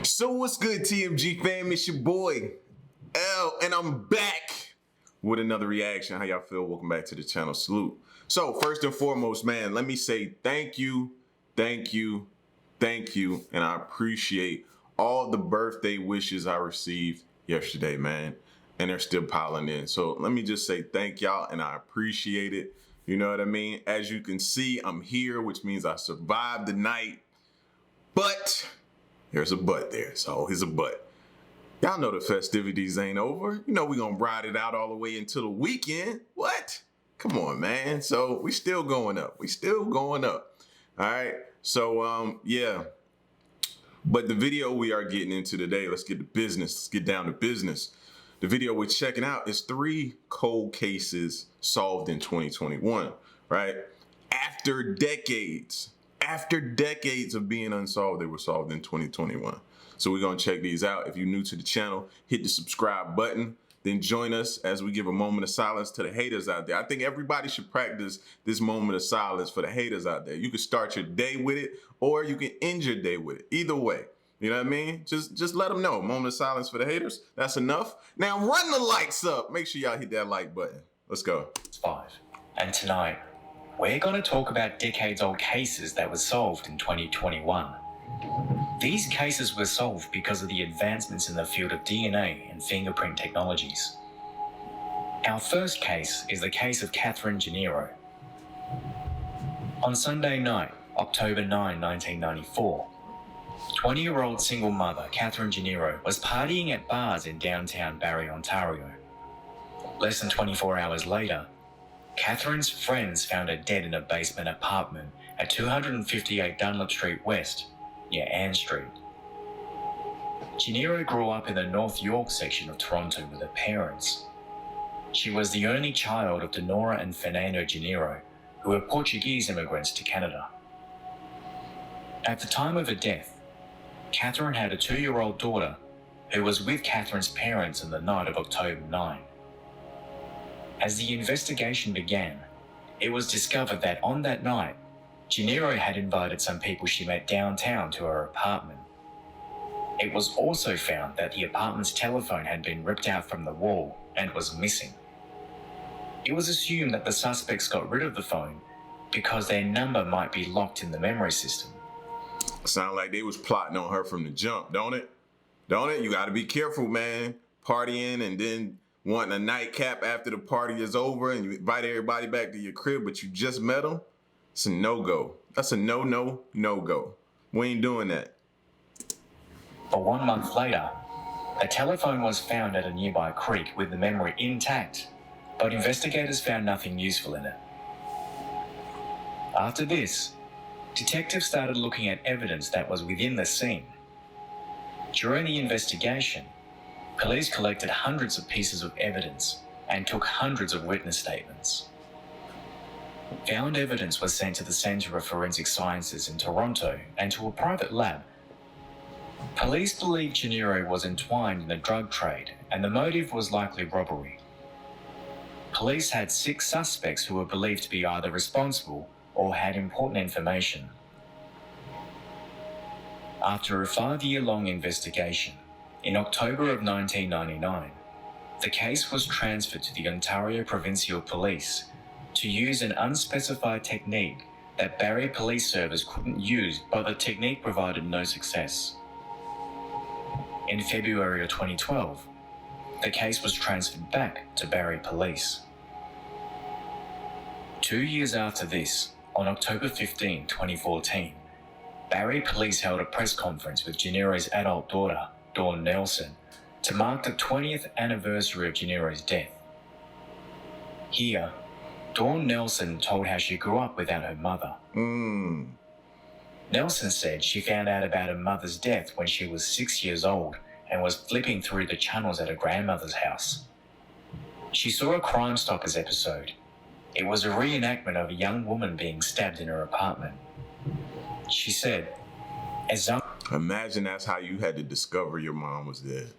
So what's good, TMG fam? It's your boy L, and I'm back with another reaction. How y'all feel? Welcome back to the channel. Salute. So first and foremost, man, let me say thank you, and I appreciate all the birthday wishes I received yesterday, man, and they're still piling in. So let me just say thank y'all, and I appreciate it. You know what I mean? As you can see, I'm here, which means I survived the night, but there's a but there. So here's a but. Y'all know the festivities ain't over. You know we gonna ride it out all the way until the weekend. What? Come on, man. So we still going up. All right. So yeah. But the video we are getting into today, let's get to business. Let's get down to business. The video we're checking out is 3 cold cases solved in 2021, right? After decades of being unsolved, they were solved in 2021. So we're gonna check these out. If you're new to the channel, hit the subscribe button, then join us as we give a moment of silence to the haters out there. I think everybody should practice this moment of silence for the haters out there. You can start your day with it, or you can end your day with it. Either way, you know what I mean? Just let them know. Moment of silence for the haters. That's enough. Now run the lights up. Make sure y'all hit that like button. Let's go. 5. And tonight, we're going to talk about decades-old cases that were solved in 2021. These cases were solved because of the advancements in the field of DNA and fingerprint technologies. Our first case is the case of Catherine Gennaro. On Sunday night, October 9, 1994, 20-year-old single mother Catherine Gennaro was partying at bars in downtown Barrie, Ontario. Less than 24 hours later, Catherine's friends found her dead in a basement apartment at 258 Dunlop Street West, near Ann Street. Gennaro grew up in the North York section of Toronto with her parents. She was the only child of Denora and Fernando Gennaro, who were Portuguese immigrants to Canada. At the time of her death, Catherine had a 2-year-old daughter who was with Catherine's parents on the night of October 9. As the investigation began, it was discovered that on that night, Gennaro had invited some people she met downtown to her apartment. It was also found that the apartment's telephone had been ripped out from the wall and was missing. It was assumed that the suspects got rid of the phone because their number might be locked in the memory system. Sound like they was plotting on her from the jump, don't it? Don't it? You gotta be careful, man. Partying and then wanting a nightcap after the party is over and you invite everybody back to your crib, but you just met them. It's a no-go. That's a no-go. We ain't doing that. But 1 month later, a telephone was found at a nearby creek with the memory intact, but investigators found nothing useful in it. After this, detectives started looking at evidence that was within the scene. During the investigation, police collected hundreds of pieces of evidence and took hundreds of witness statements. Found evidence was sent to the Centre of Forensic Sciences in Toronto and to a private lab. Police believe Gennaro was entwined in the drug trade and the motive was likely robbery. Police had 6 suspects who were believed to be either responsible or had important information. After a 5-year-long investigation, in October of 1999, the case was transferred to the Ontario Provincial Police to use an unspecified technique that Barrie Police Service couldn't use, but the technique provided no success. In February of 2012, the case was transferred back to Barrie Police. 2 years after this, on October 15, 2014, Barrie Police held a press conference with Gennaro's adult daughter, Dawn Nelson, to mark the 20th anniversary of Gennaro's death. Here, Dawn Nelson told how she grew up without her mother. Nelson said she found out about her mother's death when she was 6 years old and was flipping through the channels at her grandmother's house. She saw a Crime Stoppers episode. It was a reenactment of a young woman being stabbed in her apartment. She said, Imagine that's how you had to discover your mom was dead.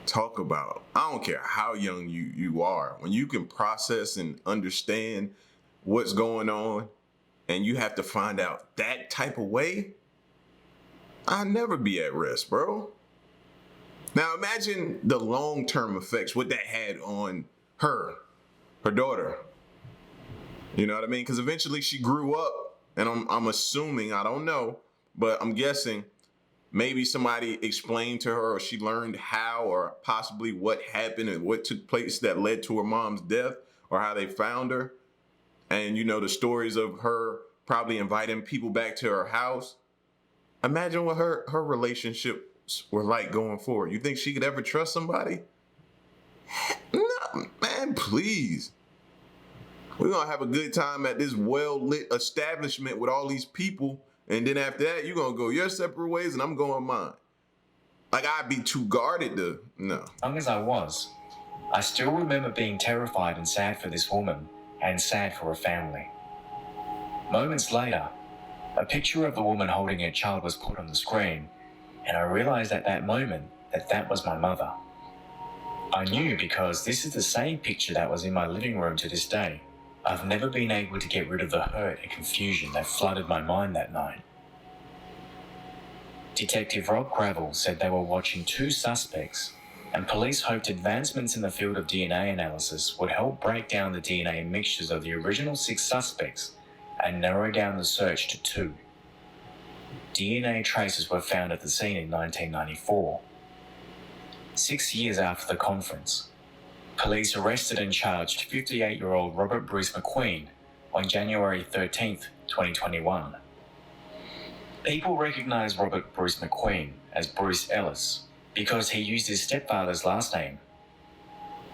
Talk about, I don't care how young you are, when you can process and understand what's going on and you have to find out that type of way, I'd never be at rest, bro. Now imagine the long-term effects, what that had on her daughter. You know what I mean? Because eventually she grew up, and I'm assuming, I don't know, but I'm guessing maybe somebody explained to her, or she learned how, or possibly what happened and what took place that led to her mom's death, or how they found her. And you know the stories of her probably inviting people back to her house. Imagine what her relationships were like going forward. You think she could ever trust somebody? No, man, please. We're gonna have a good time at this well-lit establishment with all these people, and then after that, you're gonna go your separate ways and I'm going mine. Like, I'd be too guarded to, no. Young as I was, I still remember being terrified and sad for this woman, and sad for her family. Moments later, a picture of the woman holding her child was put on the screen, and I realized at that moment that that was my mother. I knew because this is the same picture that was in my living room to this day. I've never been able to get rid of the hurt and confusion that flooded my mind that night. Detective Rob Gravel said they were watching two suspects, and police hoped advancements in the field of DNA analysis would help break down the DNA mixtures of the original 6 suspects and narrow down the search to 2. DNA traces were found at the scene in 1994. 6 years after the conference, police arrested and charged 58-year-old Robert Bruce McQueen on January 13, 2021. People recognise Robert Bruce McQueen as Bruce Ellis because he used his stepfather's last name.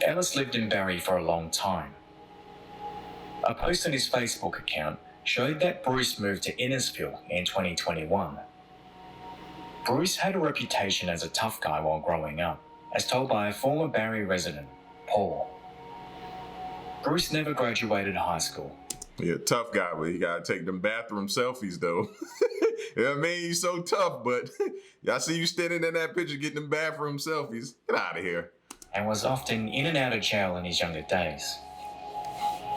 Ellis lived in Barrie for a long time. A post on his Facebook account showed that Bruce moved to Innisfil in 2021. Bruce had a reputation as a tough guy while growing up, as told by a former Barrie resident, Paul. Bruce never graduated high school. Yeah, tough guy, but he gotta take them bathroom selfies though. You know what I mean? He's so tough, but I see you standing in that picture getting them bathroom selfies. Get out of here. And was often in and out of jail in his younger days.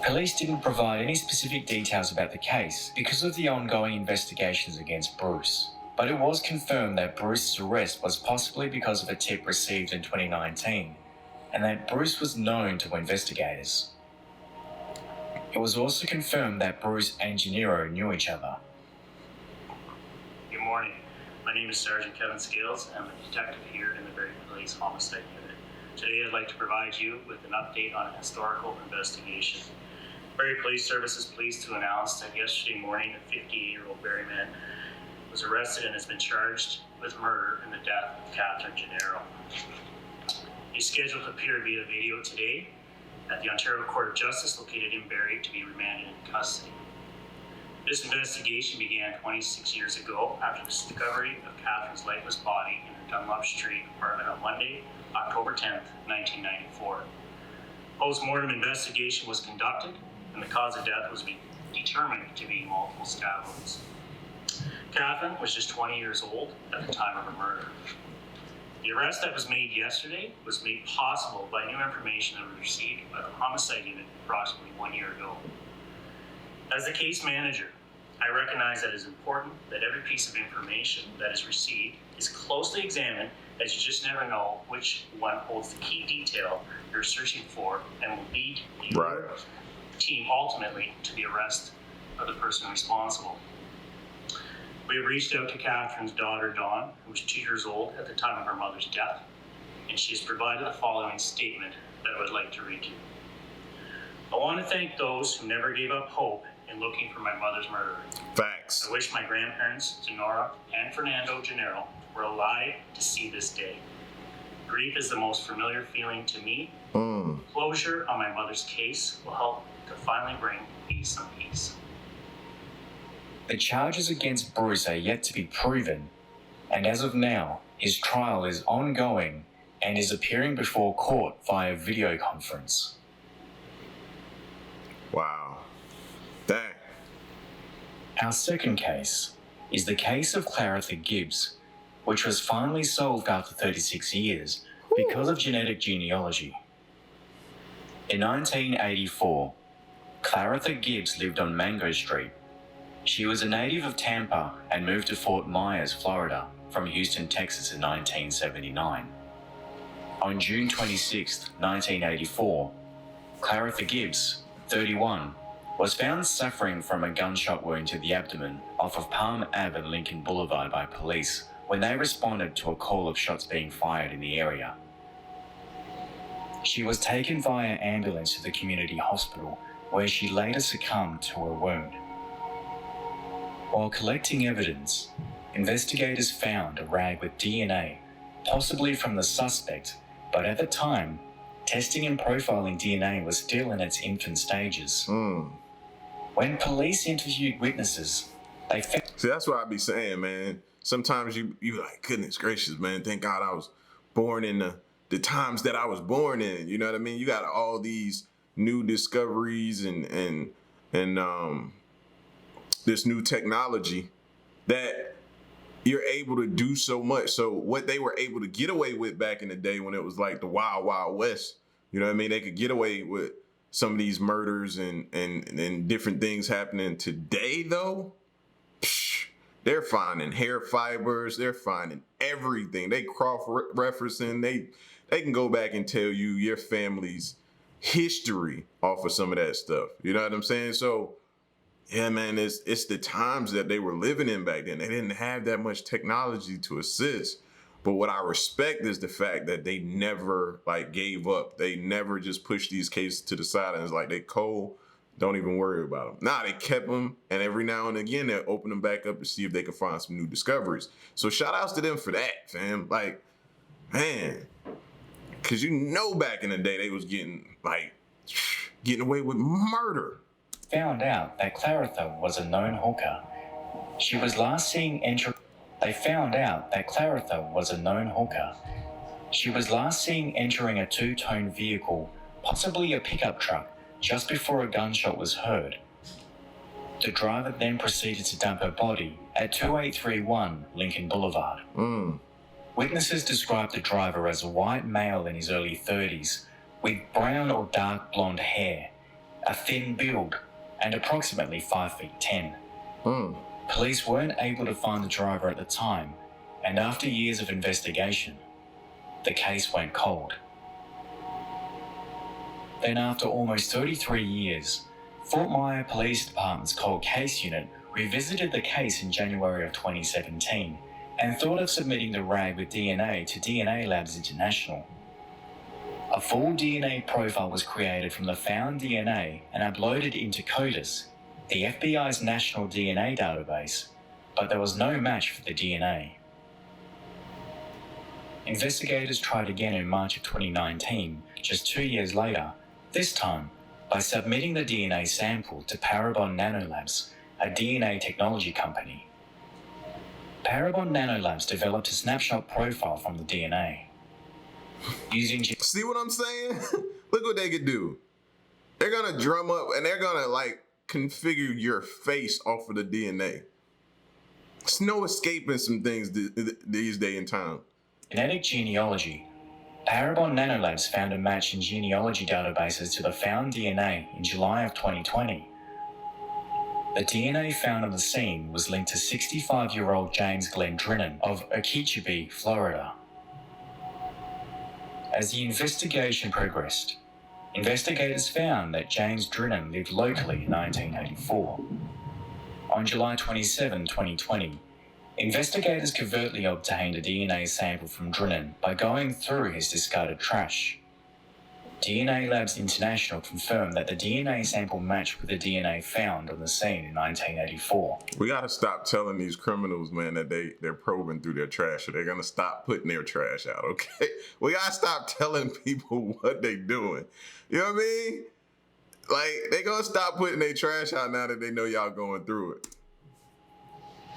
Police didn't provide any specific details about the case because of the ongoing investigations against Bruce, but it was confirmed that Bruce's arrest was possibly because of a tip received in 2019, and that Bruce was known to investigators. It was also confirmed that Bruce and Gennaro knew each other. Good morning. My name is Sergeant Kevin Scales. I'm a detective here in the Barrie Police Homicide Unit. Today I'd like to provide you with an update on a historical investigation. Barrie Police Service is pleased to announce that yesterday morning a 58-year-old Barrie man was arrested and has been charged with murder in the death of Catherine Gennaro. He's scheduled to appear via video today at the Ontario Court of Justice located in Barrie to be remanded in custody. This investigation began 26 years ago after the discovery of Catherine's lifeless body in her Dunlop Street apartment on Monday, October 10th, 1994. Post-mortem investigation was conducted and the cause of death was determined to be multiple stab wounds. Catherine was just 20 years old at the time of her murder. The arrest that was made yesterday was made possible by new information that was received by the Homicide Unit approximately 1 year ago. As the case manager, I recognize that it is important that every piece of information that is received is closely examined, as you just never know which one holds the key detail you're searching for and will lead your team ultimately to the arrest of the person responsible. We have reached out to Catherine's daughter, Dawn, who was 2 years old at the time of her mother's death, and she has provided the following statement that I would like to read to you. I want to thank those who never gave up hope in looking for my mother's murderer. Facts. I wish my grandparents, Zenora and Fernando Gennaro, were alive to see this day. Grief is the most familiar feeling to me. Closure on my mother's case will help to finally bring peace on peace. The charges against Bruce are yet to be proven, and as of now, his trial is ongoing and is appearing before court via video conference. Wow. Dang. Our second case is the case of Claritha Gibbs, which was finally solved after 36 years because of genetic genealogy. In 1984, Claritha Gibbs lived on Mango Street. She was a native of Tampa and moved to Fort Myers, Florida, from Houston, Texas in 1979. On June 26, 1984, Claritha Gibbs, 31, was found suffering from a gunshot wound to the abdomen off of Palm Ave and Lincoln Boulevard by police when they responded to a call of shots being fired in the area. She was taken via ambulance to the community hospital, where she later succumbed to her wound. While collecting evidence, investigators found a rag with DNA, possibly from the suspect, but at the time, testing and profiling DNA was still in its infant stages. When police interviewed witnesses, they found... See, that's what I be saying, man. Sometimes you like, goodness gracious, man. Thank God I was born in the times that I was born in. You know what I mean? You got all these new discoveries and this new technology that you're able to do so much. So what they were able to get away with back in the day when it was like the Wild Wild West, you know what I mean? They could get away with some of these murders and different things happening today, though. They're finding hair fibers. They're finding everything. They cross-referencing. They can go back and tell you your family's history off of some of that stuff. You know what I'm saying? So, yeah, man, it's the times that they were living in back then. They didn't have that much technology to assist. But what I respect is the fact that they never gave up. They never just pushed these cases to the side and it's like, they cold, don't even worry about them. Nah, they kept them, and every now and again they open them back up to see if they can find some new discoveries. So shout outs to them for that, fam. Like, man, cause back in the day they was getting away with murder. Found out that Claritha was a known hooker. She was last seen entering... They found out that Claritha was a known hooker. She was last seen entering a two-tone vehicle, possibly a pickup truck, just before a gunshot was heard. The driver then proceeded to dump her body at 2831 Lincoln Boulevard. Witnesses described the driver as a white male in his early 30s, with brown or dark blonde hair, a thin build, and approximately 5'10". Police weren't able to find the driver at the time, and after years of investigation, the case went cold. Then after almost 33 years, Fort Myers Police Department's cold case unit revisited the case in January of 2017 and thought of submitting the rag with DNA to DNA Labs International. A full DNA profile was created from the found DNA and uploaded into CODIS, the FBI's national DNA database, but there was no match for the DNA. Investigators tried again in March of 2019, just 2 years later, this time by submitting the DNA sample to Parabon Nanolabs, a DNA technology company. Parabon Nanolabs developed a snapshot profile from the DNA. See what I'm saying? Look what they could do. They're gonna drum up and they're gonna configure your face off of the DNA. There's no escaping some things these days and time. Genetic genealogy. Parabon Nanolabs found a match in genealogy databases to the found DNA in July of 2020. The DNA found on the scene was linked to 65-year-old James Glenn Drinan of Okeechobee, Florida. As the investigation progressed, investigators found that James Drinan lived locally in 1984. On July 27, 2020, investigators covertly obtained a DNA sample from Drinan by going through his discarded trash. DNA Labs International confirmed that the DNA sample matched with the DNA found on the scene in 1984. We gotta stop telling these criminals, man, that they're probing through their trash, or they're gonna stop putting their trash out, okay? We gotta stop telling people what they doing. You know what I mean? They gonna stop putting their trash out now that they know y'all going through it.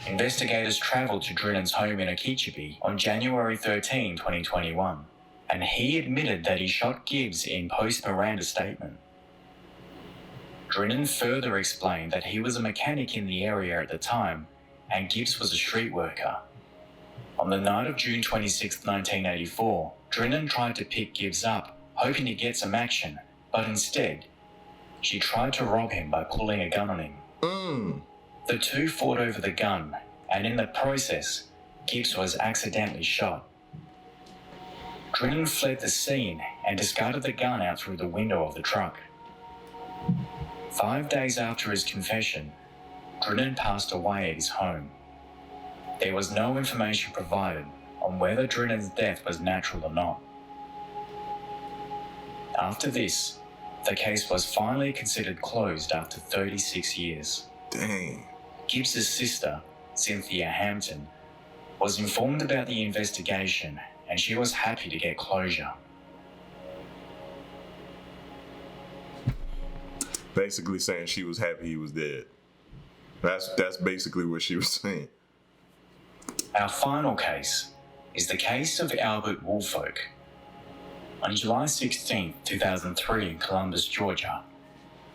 Investigators traveled to Drinan's home in Okeechobee on January 13, 2021, and he admitted that he shot Gibbs in post-Miranda statement. Drinan further explained that he was a mechanic in the area at the time, and Gibbs was a street worker. On the night of June 26, 1984, Drinan tried to pick Gibbs up, hoping to get some action, but instead, she tried to rob him by pulling a gun on him. The two fought over the gun, and in the process, Gibbs was accidentally shot. Drennan fled the scene and discarded the gun out through the window of the truck. 5 days after his confession, Drennan passed away at his home. There was no information provided on whether Drennan's death was natural or not. After this, the case was finally considered closed after 36 years. Dang. Gibbs' sister, Cynthia Hampton, was informed about the investigation and she was happy to get closure. Basically saying she was happy he was dead. That's basically what she was saying. Our final case is the case of Albert Woolfolk. On July 16, 2003 in Columbus, Georgia,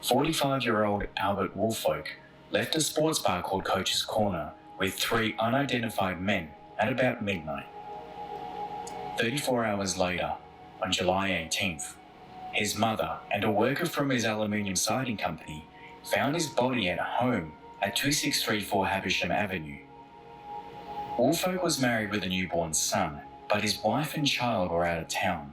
45-year-old Albert Woolfolk left a sports bar called Coach's Corner with 3 unidentified men at about midnight. 34 hours later, on July 18th, his mother and a worker from his aluminium siding company found his body at home at 2634 Havisham Avenue. Woolfolk was married with a newborn son, but his wife and child were out of town.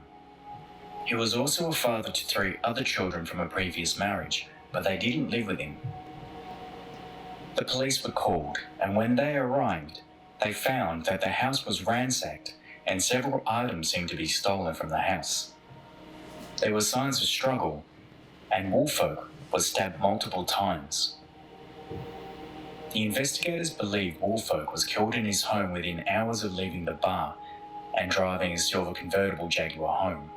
He was also a father to 3 other children from a previous marriage, but they didn't live with him. The police were called, and when they arrived, they found that the house was ransacked and several items seemed to be stolen from the house. There were signs of struggle, and Woolfolk was stabbed multiple times. The investigators believe Woolfolk was killed in his home within hours of leaving the bar and driving a silver convertible Jaguar home.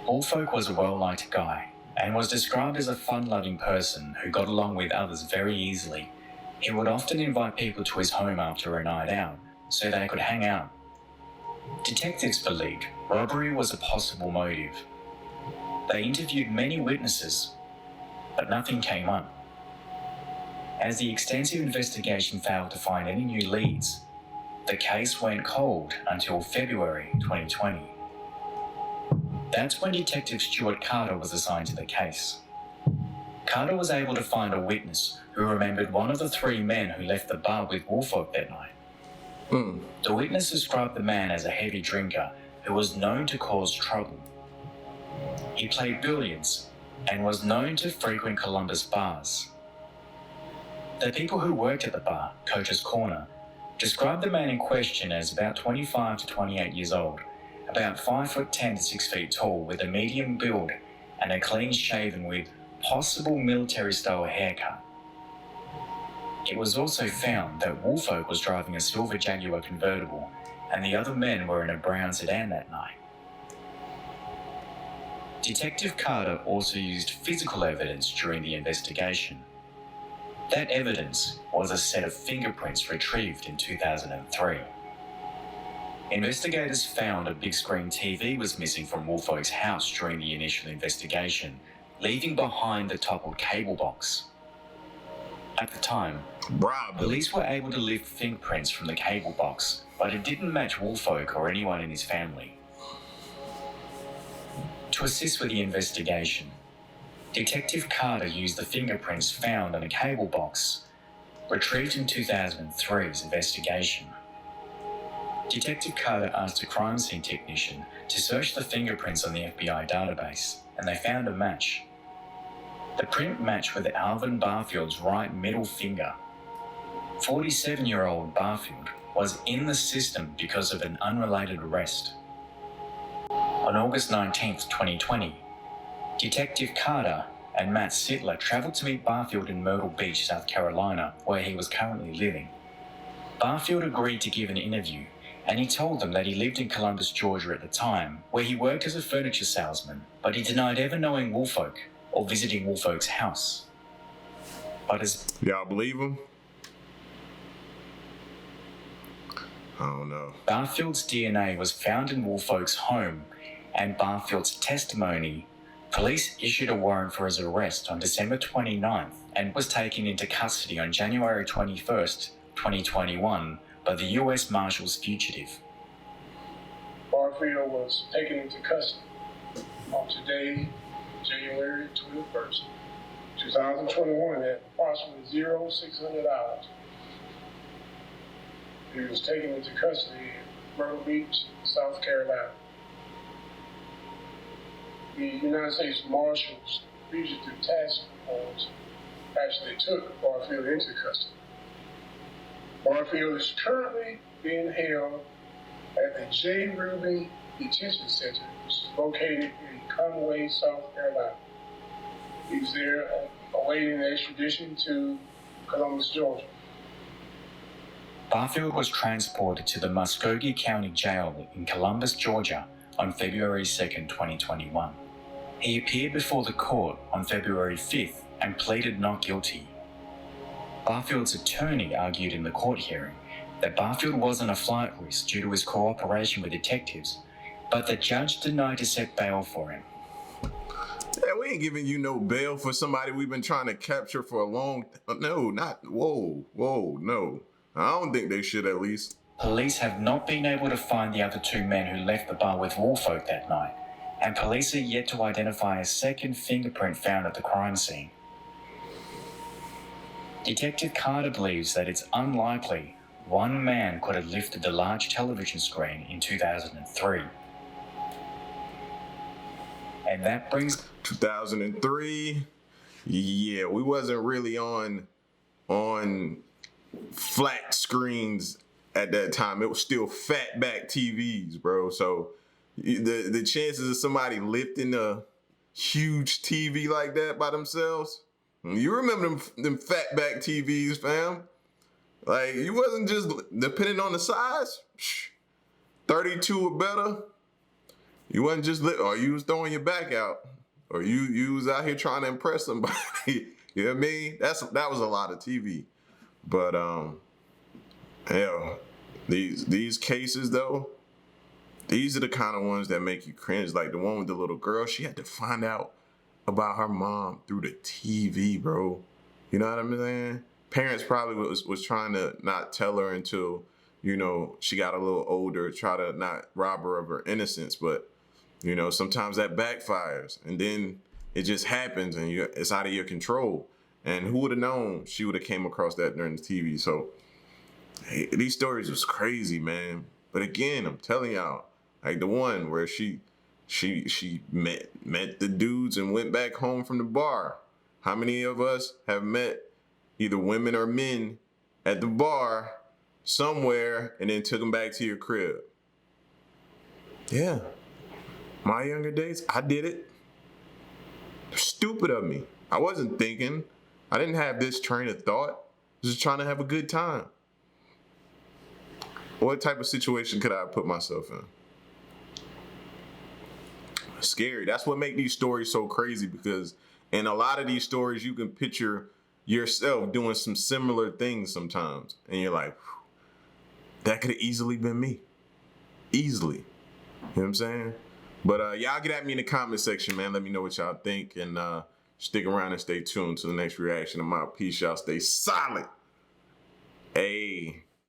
Woolfolk was a well-liked guy and was described as a fun-loving person who got along with others very easily. He would often invite people to his home after a night out so they could hang out. Detectives believed robbery was a possible motive. They interviewed many witnesses, but nothing came up. As the extensive investigation failed to find any new leads, the case went cold until February 2020. That's when Detective Stuart Carter was assigned to the case. Carter was able to find a witness who remembered one of the 3 men who left the bar with Woolfolk that night. The witness described the man as a heavy drinker who was known to cause trouble. He played billiards and was known to frequent Columbus bars. The people who worked at the bar, Coach's Corner, described the man in question as about 25 to 28 years old, about 5'10" to 6 feet tall, with a medium build and a clean shaven with possible military-style haircut. It was also found that Woolfolk was driving a silver Jaguar convertible and the other men were in a brown sedan that night. Detective Carter also used physical evidence during the investigation. That evidence was a set of fingerprints retrieved in 2003. Investigators found a big screen TV was missing from Woolfolk's house during the initial investigation, leaving behind the toppled cable box. At the time, police were able to lift fingerprints from the cable box, but it didn't match Woolfolk or anyone in his family. To assist with the investigation, Detective Carter used the fingerprints found on a cable box, retrieved in 2003's investigation. Detective Carter asked a crime scene technician to search the fingerprints on the FBI database, and they found a match. The print matched with Alvin Barfield's right middle finger. 47-year-old Barfield was in the system because of an unrelated arrest. On August 19, 2020, Detective Carter and Matt Sittler travelled to meet Barfield in Myrtle Beach, South Carolina, where he was currently living. Barfield agreed to give an interview, and he told them that he lived in Columbus, Georgia at the time, where he worked as a furniture salesman, but he denied ever knowing Woolfolk or visiting Woolfolk's house. But as Y'all believe him? I don't know. Barfield's DNA was found in Woolfolk's home, and Barfield's testimony, police issued a warrant for his arrest on December 29th and was taken into custody on January 21st, 2021 by the U.S. Marshals Fugitive. Barfield was taken into custody on today, January 21st, 2021 at approximately 0600 hours. He was taken into custody in Myrtle Beach, South Carolina. The United States Marshals Fugitive Task Force actually took Barfield into custody. Barfield is currently being held at the J. Rubin Detention Center, which is located in Conway, South Carolina. He's there awaiting extradition to Columbus, Georgia. Barfield was transported to the Muskogee County Jail in Columbus, Georgia on February 2, 2021. He appeared before the court on February 5th and pleaded not guilty. Barfield's attorney argued in the court hearing that Barfield wasn't a flight risk due to his cooperation with detectives, but the judge denied to set bail for him. Yeah, we ain't giving you no bail for somebody we've been trying to capture for a long no. I don't think they should, at least. Police have not been able to find the other two men who left the bar with Woolfolk that night, and police are yet to identify a second fingerprint found at the crime scene. Detective Carter believes that it's unlikely one man could have lifted the large television screen in 2003. And that brings 2003. Yeah, we wasn't really on flat screens at that time. It was still fatback TVs, bro. So the chances of somebody lifting a huge TV like that by themselves, you remember them fatback TVs, fam? Like, you wasn't just depending on the size. 32 or better. You wasn't just or you was throwing your back out, or you was out here trying to impress somebody. You know what I mean? That was a lot of TV. But hell, these cases though, these are the kind of ones that make you cringe. Like the one with the little girl, she had to find out about her mom through the TV, bro. You know what I'm saying? Parents probably was trying to not tell her until, you know, she got a little older, try to not rob her of her innocence. But, you know, sometimes that backfires, and then it just happens, and it's out of your control. And who would have known she would have came across that during the TV? So hey, these stories was crazy, man. But again, I'm telling y'all, like the one where she met the dudes and went back home from the bar. How many of us have met either women or men at the bar somewhere and then took them back to your crib? Yeah. My younger days, I did it. Stupid of me. I wasn't thinking. I didn't have this train of thought. Just trying to have a good time. What type of situation could I put myself in? Scary. That's what makes these stories so crazy, because in a lot of these stories, you can picture yourself doing some similar things sometimes. And you're like, that could have easily been me. Easily. You know what I'm saying? But y'all get at me in the comment section, man. Let me know what y'all think. And stick around and stay tuned to the next reaction of my piece. Y'all stay solid. Hey.